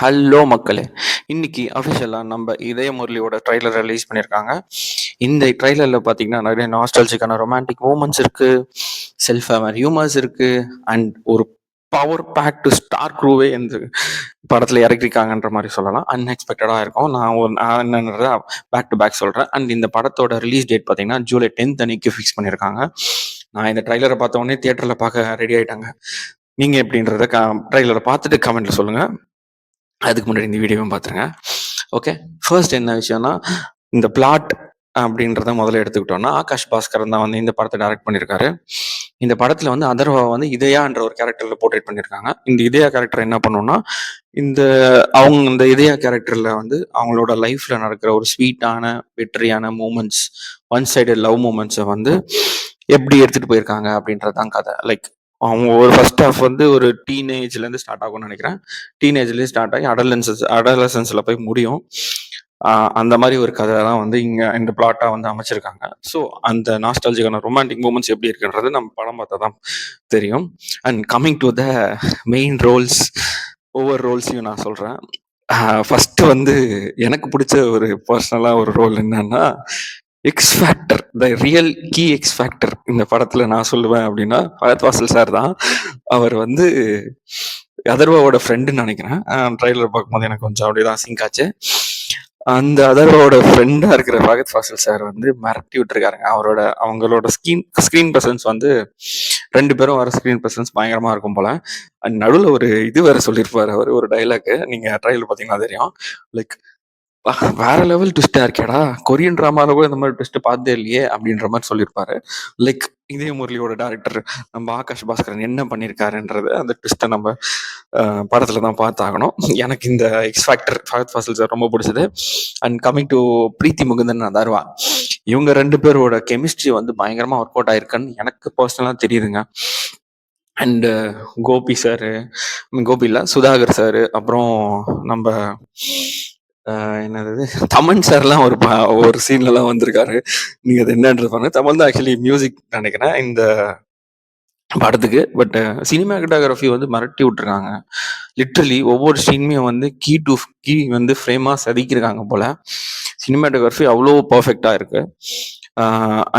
Hello மக்களே! இன்னைக்கு அஃபிஷியலா நம்ம இதய முரளியோட ட்ரெய்லர் ரிலீஸ் பண்ணியிருக்காங்க. இந்த ட்ரெய்லர்ல பார்த்தீங்கன்னா, நெறைய நாஸ்டால்ஜிக்கான ரொமான்டிக் மூமெண்ட்ஸ் இருக்கு. செல்ஃப் அவேர் ஹியூமர்ஸ் இருக்கு. அண்ட் ஒரு பவர் பேக்டு ஸ்டார் க்ரூவே இந்த படத்துல இறக்கியிருக்காங்கன்ற மாரி சொல்லலாம். அன்எக்ஸ்பெக்டடா இருக்கும். நான் என்னன்றத பேக் டு பேக் சொல்றேன். அண்ட் இந்த படத்தோட ரிலீஸ் டேட் பார்த்தீங்கன்னா, ஜூலை 10th அன்னைக்கு ஃபிக்ஸ் பண்ணியிருக்காங்க. நான் இந்த ட்ரெய்லர பார்த்த உடனே தியேட்டர்ல பார்க்க ரெடி ஆயிட்டேங்க. நீங்க எப்படின்றத ட்ரெய்லர பார்த்துட்டு கமெண்ட்ல சொல்லுங்க. அதுக்கு முன்னாடி இந்த வீடியோவும் பார்த்துருங்க. ஓகே. ஃபர்ஸ்ட் என்ன விஷயம்னா, இந்த பிளாட் அப்படின்றத முதல்ல எடுத்துக்கிட்டோம்னா, ஆகாஷ் பாஸ்கரன் தான் வந்து இந்த படத்தை டைரக்ட் பண்ணியிருக்காரு. இந்த படத்துல வந்து அதர்வா வந்து இதயான்ற ஒரு கேரக்டர்ல போர்ட்ரேட் பண்ணியிருக்காங்க. இந்த இதயா கேரக்டர் என்ன பண்ணும்னா, இந்த இந்த இதயா கேரக்டர்ல வந்து அவங்களோட லைஃப்ல நடக்கிற ஒரு ஸ்வீட்டான வெற்றியான மூமெண்ட்ஸ், ஒன் சைடட் லவ் மூமெண்ட்ஸை வந்து எப்படி எடுத்துட்டு போயிருக்காங்க அப்படின்றது தான் கதை. லைக் அவங்க ஒரு ஃபர்ஸ்ட் ஹாஃப் வந்து ஒரு டீனேஜ்லேருந்து ஸ்டார்ட் ஆகும்னு நினைக்கிறேன். டீனேஜ்லேருந்து ஸ்டார்ட் ஆகி அடலசன்ஸில் போய் முடியும். அந்த மாதிரி ஒரு கதை தான் வந்து இங்கே இந்த பிளாட்டாக வந்து அமைச்சிருக்காங்க. ஸோ அந்த நாஸ்டாலஜிக்கான ரொமான்டிக் மூமெண்ட்ஸ் எப்படி இருக்குன்றது நம்ம படம் பார்த்தா தான் தெரியும். And coming to the main roles, ஒவ்வொரு ரோல்ஸையும் நான் சொல்கிறேன். ஃபர்ஸ்ட் வந்து எனக்கு பிடிச்ச ஒரு பர்சனலாக ஒரு ரோல் என்னன்னா, X factor, the real key X factor இந்த படத்துல நான் சொல்லுவேன் அப்படின்னா ஃபஹத் ஃபாசில் சார் தான். அவர் வந்து அதர்வாவோட ஃப்ரெண்டுன்னு நினைக்கிறேன். ட்ரைலர் பார்க்கும்போது எனக்கு கொஞ்சம் அப்படிதான் சிங்க் ஆச்சு. அந்த அதர்வாவோட ஃப்ரெண்டா இருக்கிற ஃபஹத் ஃபாசில் சார் வந்து மிரட்டி விட்டுருக்காருங்க. அவங்களோட ஸ்க்ரீன் பிரசன்ஸ் வந்து 2 பேரும் வர ஸ்க்ரீன் பிரசன்ஸ் பயங்கரமா இருக்கும் போல. அண்ட் நடுவில் ஒரு இது வேற சொல்லியிருப்பாரு அவர், ஒரு டைலாக் நீங்க ட்ரைலர் பார்த்தீங்கன்னா தெரியும். லைக் வேற லெவல் ட்விஸ்டா இருக்கேடா, கொரியன் டிராமால கூட இந்த மாதிரி ட்விஸ்ட் பார்த்ததே இல்லையே அப்படின்ற மாதிரி சொல்லியிருப்பாரு. லைக் இதய முரளியோட டேரக்டர் நம்ம ஆகாஷ் பாஸ்கரன் என்ன பண்ணியிருக்காருன்றது அந்த ட்விஸ்ட்டை நம்ம படத்துல தான் பார்த்தாகணும். எனக்கு இந்த X factor Fahadh Faasil sir ரொம்ப பிடிச்சது. And coming to Preethi Mukundan Atharva, இவங்க 2 பேரோட கெமிஸ்ட்ரி வந்து பயங்கரமா ஒர்க் அவுட் ஆயிருக்குன்னு எனக்கு பர்சனலா தெரியுதுங்க. அண்டு கோபி சாரு, கோபி இல்லை சுதாகர் சாரு, அப்புறம் நம்ம என்னது தமன் சார்லாம் ஒரு சீன்லலாம் வந்திருக்காரு. நீங்க அது என்னன்றது பாருங்க. தமன் தான் ஆக்சுவலி மியூசிக் நினைக்கிறேன் இந்த படத்துக்கு. பட் சினிமாட்டோகிராஃபி வந்து மிரட்டி விட்டுருக்காங்க. லிட்ரலி ஒவ்வொரு சீனுமே வந்து கீ வந்து ஃப்ரேமாக செதுக்கியிருக்காங்க போல. சினிமாட்டோகிராஃபி அவ்வளோ பர்ஃபெக்டாக இருக்கு.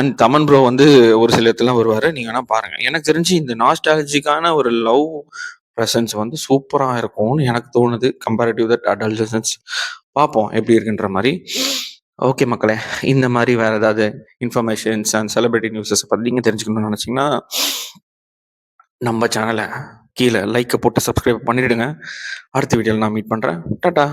அண்ட் தமன் ப்ரோ வந்து ஒரு சில இடத்துலாம் வருவார், நீங்கள் வேணால் பாருங்கள். எனக்கு தெரிஞ்சு இந்த நாஸ்டாலஜிக்கான ஒரு லவ் ப்ரெசன்ஸ் வந்து சூப்பராக இருக்கும்னு எனக்கு தோணுது. கம்பேரிட்டிவ் தட் அடல்சன்ஸ் பார்ப்போம் எப்படி இருக்குன்ற மாதிரி. ஓகே மக்களே, இந்த மாதிரி வேறு ஏதாவது இன்ஃபர்மேஷன்ஸ் அண்ட் செலிபிரிட்டி நியூஸஸ் பற்றி நீங்கள் தெரிஞ்சுக்கணும்னு நினச்சிங்கன்னா நம்ம சேனலை கீழே லைக்கை போட்டு சப்ஸ்கிரைப் பண்ணிவிடுங்க. அடுத்த வீடியோவில் நான் மீட் பண்ணுறேன். டாடா.